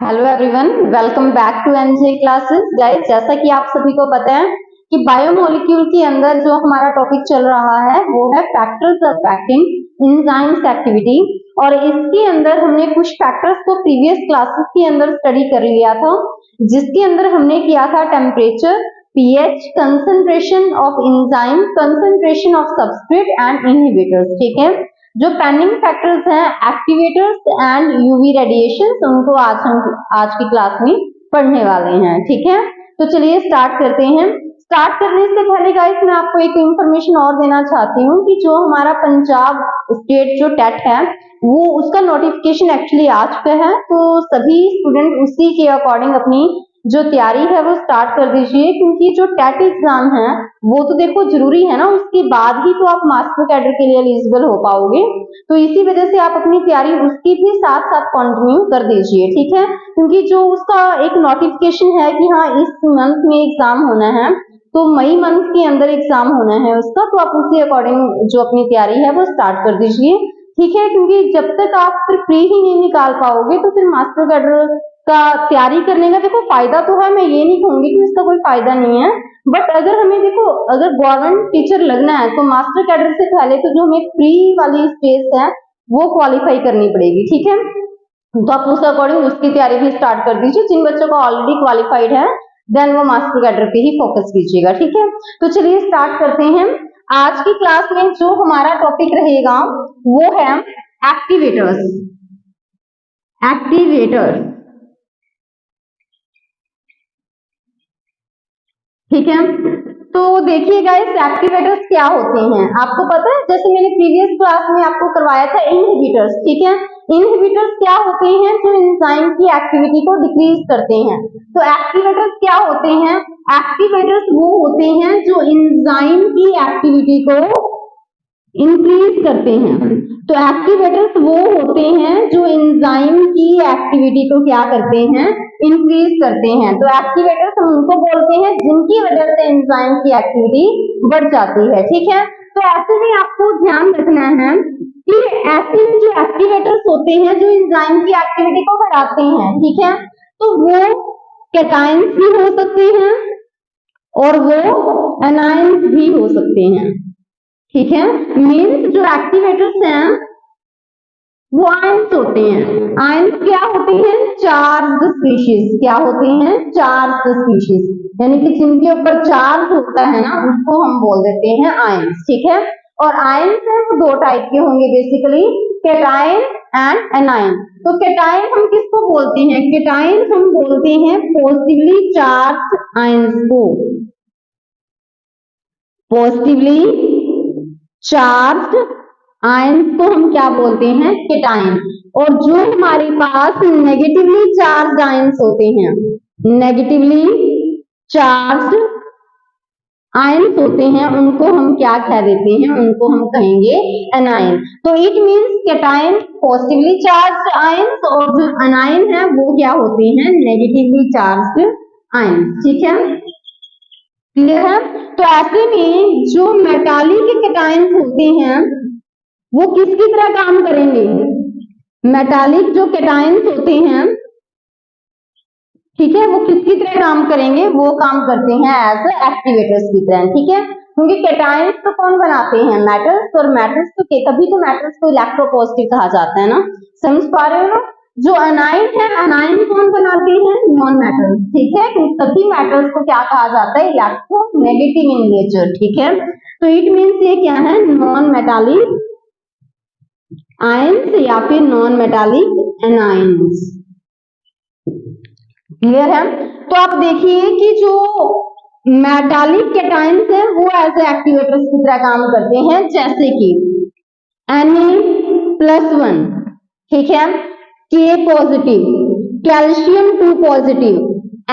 Hello everyone, welcome back to NJ classes. Guys, जैसा कि आप सभी को पता है कि बायोमोलिक्यूल के अंदर जो हमारा टॉपिक चल रहा है वो है फैक्टर्स अफेक्टिंग एंजाइम्स एक्टिविटी। और इसके अंदर हमने कुछ फैक्टर्स को प्रीवियस क्लासेस के अंदर स्टडी कर लिया था, जिसके अंदर हमने किया था temperature, pH, concentration of enzyme, concentration of substrate and inhibitors. ठीक है, जो पेंडिंग फैक्टर्स हैं एक्टिवेटर्स एंड यूवी रेडिएशन, उनको आज की क्लास में पढ़ने वाले हैं। ठीक है, तो चलिए स्टार्ट करते हैं। स्टार्ट करने से पहले गाइस मैं आपको एक इंफॉर्मेशन और देना चाहती हूँ कि जो हमारा पंजाब स्टेट जो टेट है वो उसका नोटिफिकेशन एक्चुअली आ चुका है, तो सभी स्टूडेंट उसी के अकॉर्डिंग अपनी जो तैयारी है वो स्टार्ट कर दीजिए, क्योंकि जो टेट एग्जाम है वो तो देखो जरूरी है ना, उसके बाद ही तो आप मास्टर कैडर के लिए एलिजिबल हो पाओगे। तो इसी वजह से आप अपनी तैयारी उसकी भी साथ साथ कंटिन्यू कर दीजिए। ठीक है, क्योंकि जो उसका एक नोटिफिकेशन है कि हाँ इस मंथ में एग्जाम होना है, तो मई मंथ के अंदर एग्जाम होना है उसका, तो आप उसी अकॉर्डिंग जो अपनी तैयारी है वो स्टार्ट कर दीजिए। ठीक है, क्योंकि जब तक आप फिर प्री ही नहीं निकाल पाओगे तो फिर मास्टर कैडर का तैयारी करने का देखो फायदा तो है, मैं ये नहीं कहूंगी कि इसका कोई फायदा नहीं है, बट अगर हमें देखो अगर गवर्नमेंट टीचर लगना है तो मास्टर कैडर से पहले तो जो हमें प्री वाली स्टेज है वो क्वालिफाई करनी पड़ेगी। ठीक है, तो आप उस अकॉर्डिंग उसकी तैयारी भी स्टार्ट कर दीजिए। जिन बच्चों को ऑलरेडी क्वालिफाइड है देन वो मास्टर कैडर पे ही फोकस कीजिएगा। ठीक है, तो चलिए स्टार्ट करते हैं। आज की क्लास में जो हमारा टॉपिक रहेगा वो है एक्टिवेटर्स। एक्टिवेटर्स, ठीक है, तो देखिए गाइस एक्टिवेटर्स क्या होते हैं आपको पता है, जैसे मैंने प्रीवियस क्लास में आपको करवाया था इनहिबिटर्स। ठीक है, इनहिबिटर्स क्या होते हैं, जो एंजाइम की एक्टिविटी को डिक्रीज करते हैं। तो एक्टिवेटर्स क्या होते हैं, एक्टिवेटर्स वो होते हैं जो एंजाइम की एक्टिविटी को इंक्रीज करते हैं। तो एक्टिवेटर्स वो होते हैं जो एंजाइम की एक्टिविटी को क्या करते हैं, इंक्रीज करते हैं। तो एक्टिवेटर्स हम उनको बोलते हैं जिनकी वजह से एंजाइम की एक्टिविटी बढ़ जाती है। ठीक है, तो ऐसे में आपको ध्यान रखना है कि ऐसे में जो एक्टिवेटर्स होते हैं जो एंजाइम की एक्टिविटी को बढ़ाते हैं, ठीक है, तो वो कैटायंस भी हो सकते हैं और वो एनायंस भी हो सकते हैं। ठीक है, मीन्स जो एक्टिवेटर्स हैं वो आयंस होते हैं। आयंस क्या होते हैं, चार्ज स्पीशीज। क्या होते हैं, चार्ज स्पीशीज, यानी कि जिनके ऊपर चार्ज होता है ना उसको हम बोल देते हैं आयंस। ठीक है, और आयंस है वो दो टाइप के होंगे बेसिकली, कैटायन एंड एनायन। तो कैटायन हम किसको बोलते हैं, कैटायन हम बोलते हैं पॉजिटिवली चार्ज आयंस को, पॉजिटिवली चार्ज आयंस को हम क्या बोलते हैं, कैटायन। और जो हमारे पास नेगेटिवली चार्ज आयंस होते हैं, नेगेटिवली चार्ज आयंस होते हैं, उनको हम क्या कह देते हैं, उनको हम कहेंगे एनायन। तो it means cation positively charge ions और जो एनायन है वो क्या होते हैं, नेगेटिवली चार्ज आयंस। ठीक है, क्लियर है। तो ऐसे में जो मेटालिक कैटायंस होते हैं वो किसकी तरह काम करेंगे, मेटालिक जो कैटायंस होते हैं, ठीक है, वो किसकी तरह काम करेंगे, वो काम करते हैं एज एक्टिवेटर्स की तरह। ठीक है, क्योंकि कैटायंस तो कौन बनाते हैं, मेटल्स, और मेटल्स तो तभी तो मेटल्स को इलेक्ट्रोपॉजिटिव कहा जाता है ना, समझ पा रहे हो। जो अनाइन है, अनाइन कौन बनाते हैं, नॉन मेटल्स। ठीक है, तो सभी मेटल्स को क्या कहा जाता है, इलेक्ट्रोनेगेटिव इन नेचर। ठीक है, तो इट मींस ये क्या है, नॉन मेटालिक आयंस या फिर नॉन मेटालिक एनायंस। क्लियर है। तो आप देखिए कि जो मेटालिक कैटायंस है वो एज एक्टिवेटर्स की तरह काम करते हैं, जैसे कि Na+1, ठीक है, K positive, calcium 2 positive,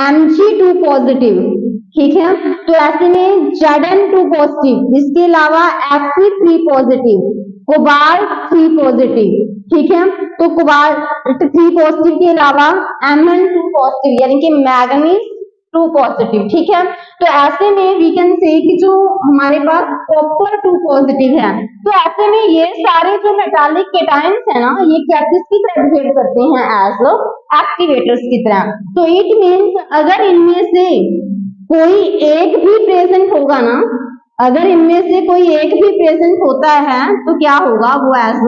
Mg2 positive. ठीक है, तो ऐसे में Zn2 पॉजिटिव, इसके अलावा Fe3 पॉजिटिव, कोबाल्ट 3 पॉजिटिव। ठीक है, तो कोबाल्ट 3 पॉजिटिव के अलावा Mn2 पॉजिटिव, यानी कि मैग्नीज टू पॉजिटिव, ठीक है। तो ऐसे में वी कैन से कि जो हमारे पास कॉपर टू पॉजिटिव है, तो ऐसे में ये सारे जो मेटालिक केटायंस है ना, ये क्या किसकी तरह बिहेव करते हैं, एज एक्टिवेटर्स की तरह। तो इट मीन्स अगर इनमें से कोई एक भी प्रेजेंट होगा ना, अगर इनमें से कोई एक भी प्रेजेंट होता है तो क्या होगा, वो एज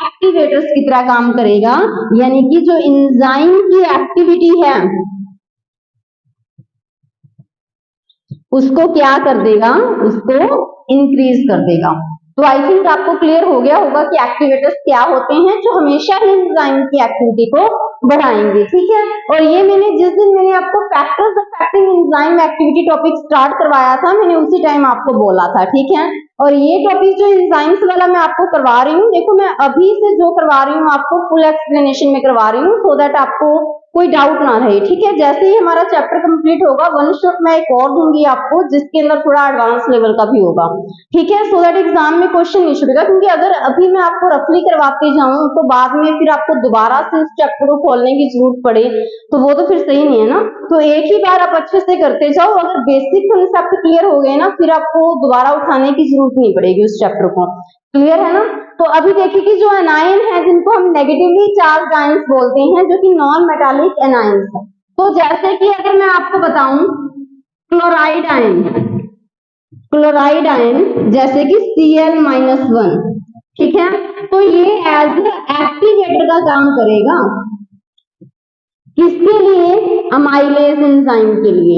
एक्टिवेटर्स की तरह काम करेगा, यानी कि जो एंजाइम की एक्टिविटी है उसको क्या कर देगा, उसको इंक्रीज कर देगा। तो आई थिंक आपको क्लियर हो गया होगा कि एक्टिवेटर्स क्या होते हैं, जो हमेशा ही एंजाइम की एक्टिविटी को बढ़ाएंगे, ठीक है। और ये जिस दिन मैंने आपको factors affecting enzyme activity topic start करवाया था, मैंने उसी टाइम आपको बोला था, ठीक है। और ये टॉपिक जो एंजाइम्स वाला मैं आपको करवा रही हूँ, देखो मैं अभी से जो करवा रही हूँ आपको फुल एक्सप्लेनेशन में करवा रही हूँ, सो दैट आपको कोई डाउट ना रहे, ठीक है। जैसे ही हमारा चैप्टर कंप्लीट होगा, वन शॉट मैं एक और दूंगी आपको, जिसके अंदर थोड़ा एडवांस लेवल का भी होगा, ठीक है, सो दैट एग्जाम में क्वेश्चन नहीं छूटेगा। क्योंकि अगर अभी मैं आपको रफली करवाते जाऊं तो बाद में फिर आपको दोबारा से इस चैप्टर को खोलने की जरूरत पड़े, तो वो तो फिर सही नहीं है ना। तो एक ही बार आप अच्छे से करते जाओ, अगर बेसिक कॉन्सेप्ट क्लियर हो गए ना, फिर आपको दोबारा उठाने की जरूरत नहीं पड़ेगी उस चैप्टर को, क्लियर है ना। तो अभी देखिए कि जो एनायन है, जिनको हम नेगेटिवली चार्ज आयंस बोलते हैं, जो कि नॉन मेटालिक एनायंस है। तो जैसे कि अगर मैं आपको बताऊं क्लोराइड आयन, क्लोराइड आयन जैसे कि Cl-1, ठीक है, तो ये एज एक्टिवेटर का काम करेगा, किसके लिए, अमाइलेज एंजाइम के लिए,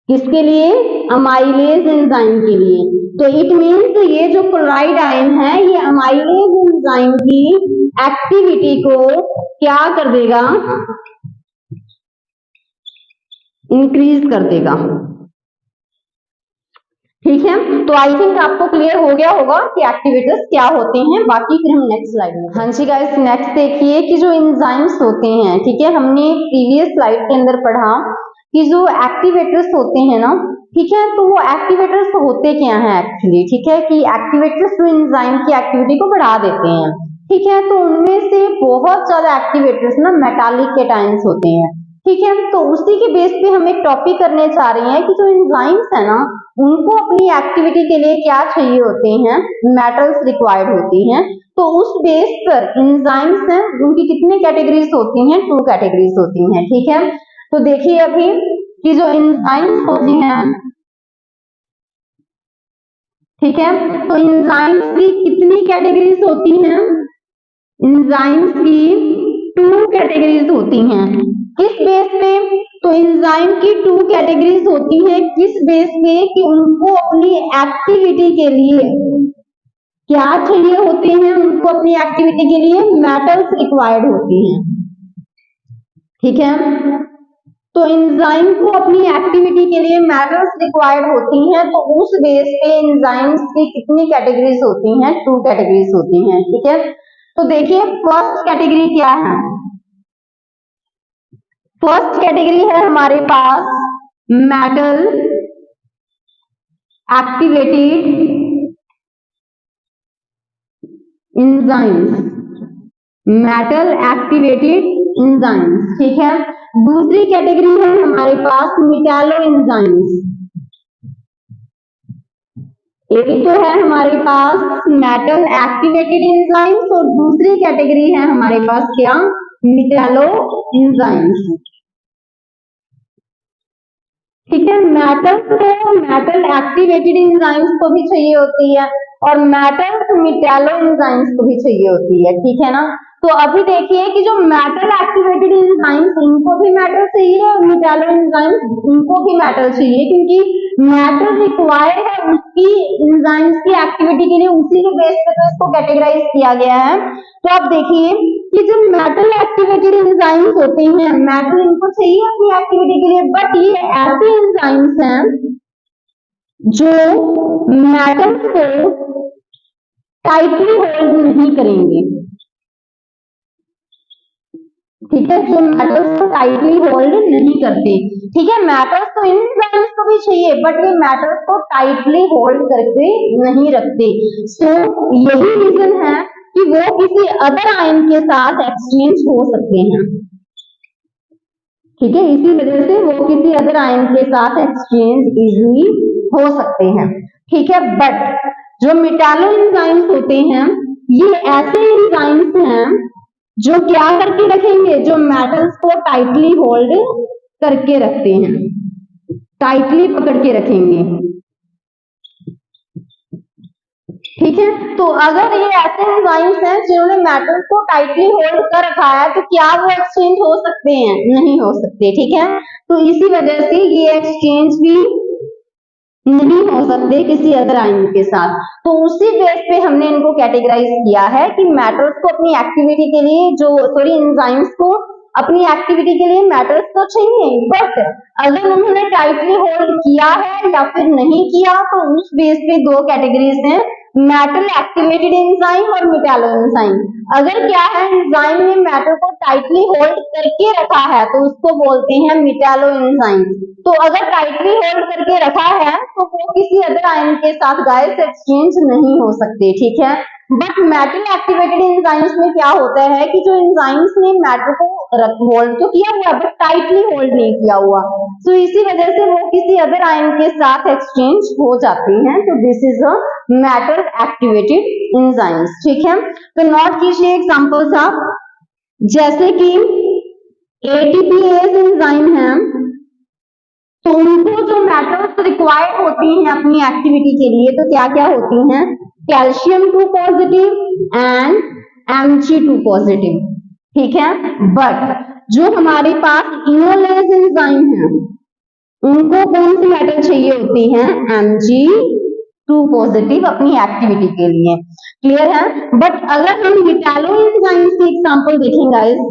किसके लिए, अमाइलेज एंजाइम के लिए। तो इट मीन्स ये जो क्लोराइड आयन है, ये अमाइलेज एंजाइम की एक्टिविटी को क्या कर देगा, इंक्रीज कर देगा, ठीक है। तो आई थिंक आपको क्लियर हो गया होगा कि एक्टिवेटर्स क्या होते हैं। बाकी फिर हम नेक्स्ट स्लाइड में, हाँ जी गाइस, नेक्स्ट देखिए कि जो एंजाइम्स होते हैं, ठीक है, हमने प्रीवियस स्लाइड के अंदर पढ़ा कि जो एक्टिवेटर्स होते हैं ना, ठीक है, तो वो एक्टिवेटर्स होते क्या हैं एक्चुअली, ठीक है, कि एक्टिवेटर्स जो एंजाइम की एक्टिविटी को बढ़ा देते हैं, ठीक है। तो उनमें से बहुत ज्यादा एक्टिवेटर्स ना मेटालिक केटायंस होते हैं, ठीक है। तो उसी के बेस पे हम एक टॉपिक करने चाह रहे हैं कि जो एंजाइम्स है ना, उनको अपनी एक्टिविटी के लिए क्या चाहिए होते हैं, मेटल्स रिक्वायर्ड होती हैं। तो उस बेस पर एंजाइम्स हैं, उनकी कितनी कैटेगरीज होती हैं, 2 कैटेगरीज होती हैं, ठीक है। तो देखिए अभी कि जो एंजाइम्स होती हैं, ठीक है, तो एंजाइम्स की कितनी कैटेगरीज होती हैं, एंजाइम्स की 2 कैटेगरीज होती हैं। किस बेस पे, तो एंजाइम की 2 कैटेगरीज होती हैं, किस बेस पे, कि उनको अपनी एक्टिविटी के लिए क्या चाहिए होते हैं, उनको अपनी एक्टिविटी के लिए मेटल्स रिक्वायर्ड होती हैं, ठीक है। तो एंजाइम को अपनी एक्टिविटी के लिए मेटल्स रिक्वायर्ड होती हैं, तो उस बेस पे एंजाइम्स की कितनी कैटेगरीज होती हैं, 2 कैटेगरीज होती हैं, ठीक है। तो देखिए फर्स्ट कैटेगरी क्या है, फर्स्ट कैटेगरी है हमारे पास metal activated enzymes, metal activated enzymes, ठीक है। दूसरी कैटेगरी है हमारे पास मेटालो एंजाइम्स, एक तो है हमारे पास मेटल एक्टिवेटेड एंजाइम्स और दूसरी कैटेगरी है हमारे पास क्या, मेटालो एंजाइम्स, ठीक है। मेटल एक्टिवेटेड एंजाइम्स को भी चाहिए होती है और मेटल मेटालो एंजाइम्स को भी चाहिए होती है, ठीक है ना। तो अभी देखिए कि जो मेटल एक्टिवेटेड एंजाइम्स, इनको भी मेटल चाहिए और मेटालो एंजाइम्स, इनको भी मेटल चाहिए, क्योंकि मेटल रिक्वायर्ड है उसकी एंजाइम्स की एक्टिविटी के लिए, उसी के बेस पे तो इसको कैटेगराइज किया गया है। तो आप देखिए कि जो मेटल एक्टिवेटेड एंजाइम्स होते हैं, मेटल इनको चाहिए अपनी एक्टिविटी के लिए, बट ये ऐसे एंजाइम्स हैं जो मेटल्स को टाइटली होल्ड नहीं करेंगे, ठीक है, जो मेटल्स को टाइटली होल्ड नहीं करते, ठीक है। मेटल्स तो इन एंजाइम्स को भी चाहिए, बट ये मेटल्स को टाइटली होल्ड करके नहीं रखते। सो यही रीजन है कि वो किसी अदर आयन के साथ एक्सचेंज हो सकते हैं, ठीक है, इसी वजह से वो किसी अदर आयन के साथ एक्सचेंज इजीली हो सकते हैं। ठीक है, बट जो मेटालो एंजाइम्स होते हैं ये ऐसे एंजाइम्स हैं जो क्या करके रखेंगे, जो मेटल्स को टाइटली होल्ड करके रखते हैं, टाइटली पकड़ के रखेंगे। ठीक है, तो अगर ये ऐसे एंजाइम्स हैं जिन्होंने मेटल्स को टाइटली होल्ड कर रखा है तो क्या वो एक्सचेंज हो सकते हैं? नहीं हो सकते। ठीक है, तो इसी वजह से ये एक्सचेंज भी नहीं हो सकते किसी अदर आयन के साथ। तो उसी बेस पे हमने इनको कैटेगराइज किया है कि मेटल्स को अपनी एक्टिविटी के लिए एंजाइम्स को अपनी एक्टिविटी के लिए मेटल्स तो चाहिए, बट अगर उन्होंने टाइटली होल्ड किया है या फिर नहीं किया तो उस बेस पे दो कैटेगरीज हैं, मेटल एक्टिवेटेड एंजाइम और मेटालो एंजाइम। अगर क्या है, एंजाइम ने मेटल को टाइटली होल्ड करके रखा है तो उसको बोलते हैं मेटालो एंजाइम। तो अगर टाइटली होल्ड करके रखा है तो वो किसी अदर आयन के साथ गाइस एक्सचेंज नहीं हो सकते। ठीक है, बट मेटल एक्टिवेटेड एंजाइम्स में क्या होता है कि जो एंजाइम्स ने मेटल को होल्ड तो किया हुआ बट टाइटली होल्ड नहीं किया हुआ, तो इसी वजह से वो किसी अदर आयन के साथ एक्सचेंज हो जाते हैं। तो this is a metal activated enzymes. ठीक है, तो नोट कीजिए एग्जांपल्स आप, जैसे कि एटीपीएज एंजाइम है तो उनको जो मेटल्स रिक्वायर्ड होती हैं अपनी एक्टिविटी के लिए तो क्या क्या होती हैं, calcium 2 positive and Mg2 positive. ठीक है, बट जो हमारे पास इनोलेज एंजाइम है उनको कौन सी मेटल चाहिए होती है, Mg2 पॉजिटिव अपनी एक्टिविटी के लिए। क्लियर है, बट अगर हम मेटालो एंजाइम की एग्जांपल देखें गाइस,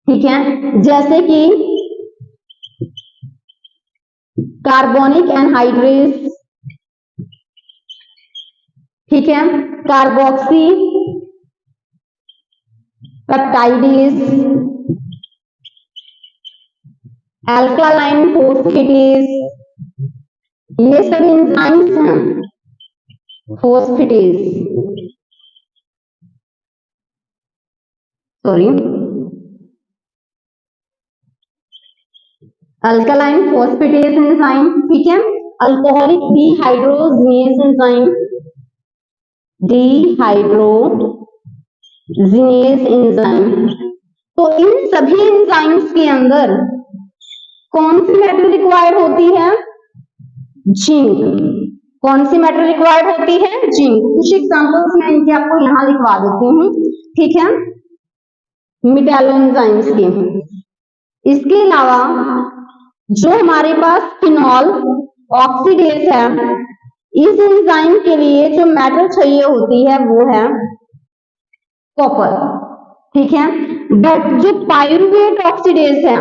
ठीक है, जैसे कि कार्बोनिक एनहाइड्रेस, ठीक है, कार्बोक्सी पेप्टाइडेज, अल्कालाइन फोस्फेटेज, ये सब एंजाइम्स हैं। फोस्फेटेज, सॉरी, अल्कालाइन फोस्फेटेज एंजाइम। ठीक है, alcoholic dehydrogenase enzyme, dehydrogenase enzyme. तो इन सभी एंजाइम्स के अंदर कौन सी मेटल रिक्वायर्ड होती है, जिंक। कौन सी मेटल रिक्वायर्ड होती है, जिंक। कुछ एग्जांपल्स मैं इनके आपको यहां लिखवा देती हूँ। ठीक है, मेटालो एंजाइम्स के। इसके अलावा जो हमारे पास फिनॉल ऑक्सीडेज है, इस एंजाइम के लिए जो मेटल चाहिए होती है वो है कॉपर। ठीक है, बट जो पायरुवेट ऑक्सीडेज है,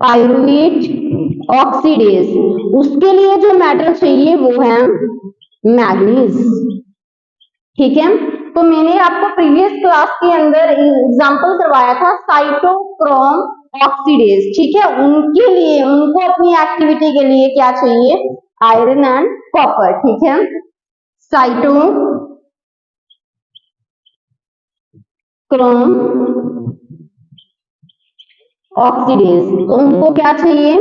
पायरुवेट ऑक्सीडेज, उसके लिए जो मेटल चाहिए वो है मैग्नीज। ठीक है, तो मैंने आपको प्रीवियस क्लास के अंदर एग्जांपल करवाया था साइटोक्रोम ऑक्सीडेज। ठीक है, उनके लिए उनको अपनी एक्टिविटी के लिए क्या चाहिए, आयरन एंड कॉपर। ठीक है, साइटोक्रोम ऑक्सीडेज, तो उनको क्या चाहिए,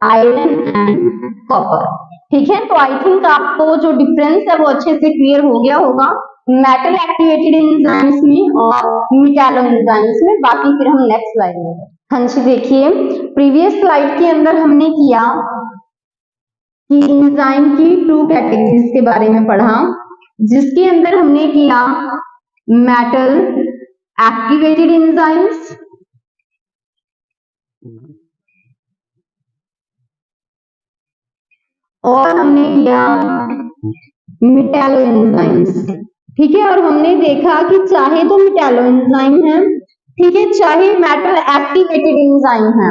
आयरन एंड कॉपर। ठीक है, तो आई थिंक आपको जो डिफरेंस है वो अच्छे से क्लियर हो गया होगा मेटल एक्टिवेटेड एंजाइम्स में और मेटालो एंजाइम्स में। बाकी फिर हम नेक्स्ट स्लाइड में। हाँ जी, देखिए प्रीवियस स्लाइड के अंदर हमने किया कि एंजाइम की 2 कैटेगरीज के बारे में पढ़ा, जिसके अंदर हमने किया मेटल एक्टिवेटेड एंजाइम्स और हमने किया मेटालो एंजाइम्स। ठीक है, और हमने देखा कि चाहे तो मेटालो एंजाइम है, ठीक है, चाहे मेटल एक्टिवेटेड एंजाइम है,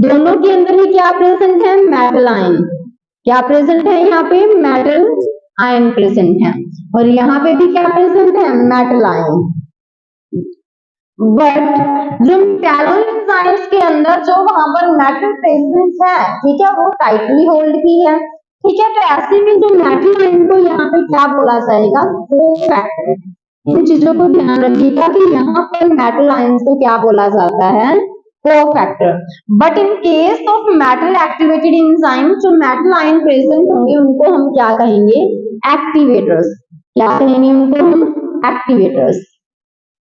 दोनों के अंदर ही क्या प्रेजेंट है, मेटल आयन। क्या प्रेजेंट है, यहाँ पे मेटल आयन प्रेजेंट है और यहाँ पे भी क्या प्रेजेंट है, मेटल आयन। बट जो मेटालो एंजाइम्स के अंदर जो वहां पर मेटल प्रेजेंट है, ठीक है, वो टाइटली होल्ड की है। ठीक है, तो ऐसे में जो मेटल आयन को यहाँ पे क्या बोला जाएगा, कोफैक्टर। इन चीजों को ध्यान रखिएगा कि यहाँ पर मेटल आयन को क्या बोला जाता है, cofactor. But in case of metal activated enzyme, जो मेटल आयन प्रेजेंट होंगे उनको हम क्या कहेंगे? एक्टिवेटर्स। क्या कहेंगे उनको हम? एक्टिवेटर्स।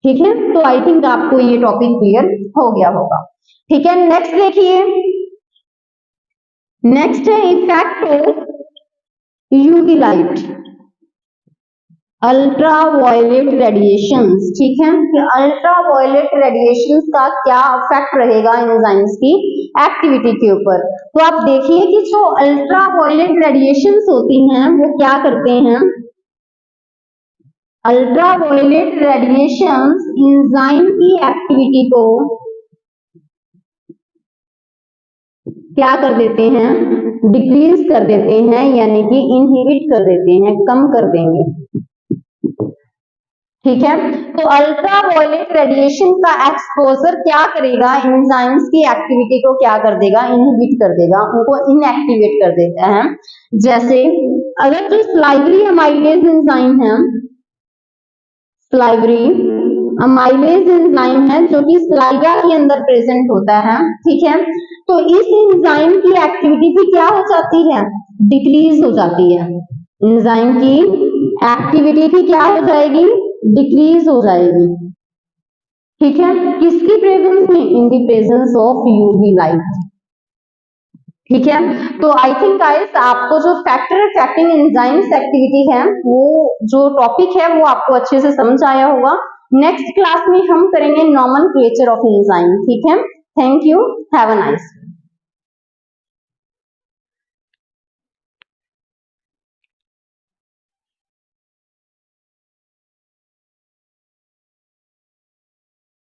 ठीक है, तो आई थिंक आपको ये टॉपिक क्लियर हो गया होगा। ठीक है, नेक्स्ट देखिए, नेक्स्ट है effect of UV light, ultraviolet radiations. ठीक है, कि अल्ट्रा वायलेट रेडिएशंस का क्या इफेक्ट रहेगा एंजाइम्स की एक्टिविटी के ऊपर। तो आप देखिए कि जो अल्ट्रा वायलेट रेडिएशंस होती हैं वो क्या करते हैं? अल्ट्रा वायलेट रेडिएशंस एंजाइम की एक्टिविटी को क्या कर देते हैं? डिक्रीज कर देते हैं, यानी कि इनहिबिट कर देते हैं, कम कर देंगे। ठीक है, तो अल्ट्रा वायलेट रेडिएशन का एक्सपोजर क्या करेगा? एंजाइम्स की एक्टिविटी को क्या कर देगा? इनहिबिट कर देगा, उनको इनएक्टिवेट कर देता है। जैसे अगर जो स्लाइवरी अमाइलेज एंजाइम है, स्लाइवरी अमाइलेज एंजाइम है जो कि स्लाइवा के अंदर प्रेजेंट होता है, ठीक है, तो इस एंजाइम की एक्टिविटी भी क्या हो जाती है? डिक्रीज हो जाती है। एंजाइम की एक्टिविटी भी क्या हो जाएगी? डिक्रीज हो जाएगी। ठीक है, किसकी प्रेजेंस में? In the presence of UV light. ठीक है, तो आई थिंक गाइस आपको जो फैक्टर अफेक्टिंग एंजाइम्स एक्टिविटी है वो जो टॉपिक है वो आपको अच्छे से समझ आया होगा। नेक्स्ट क्लास में हम करेंगे नॉमेनक्लेचर ऑफ एंजाइम। ठीक है, thank you, have a nice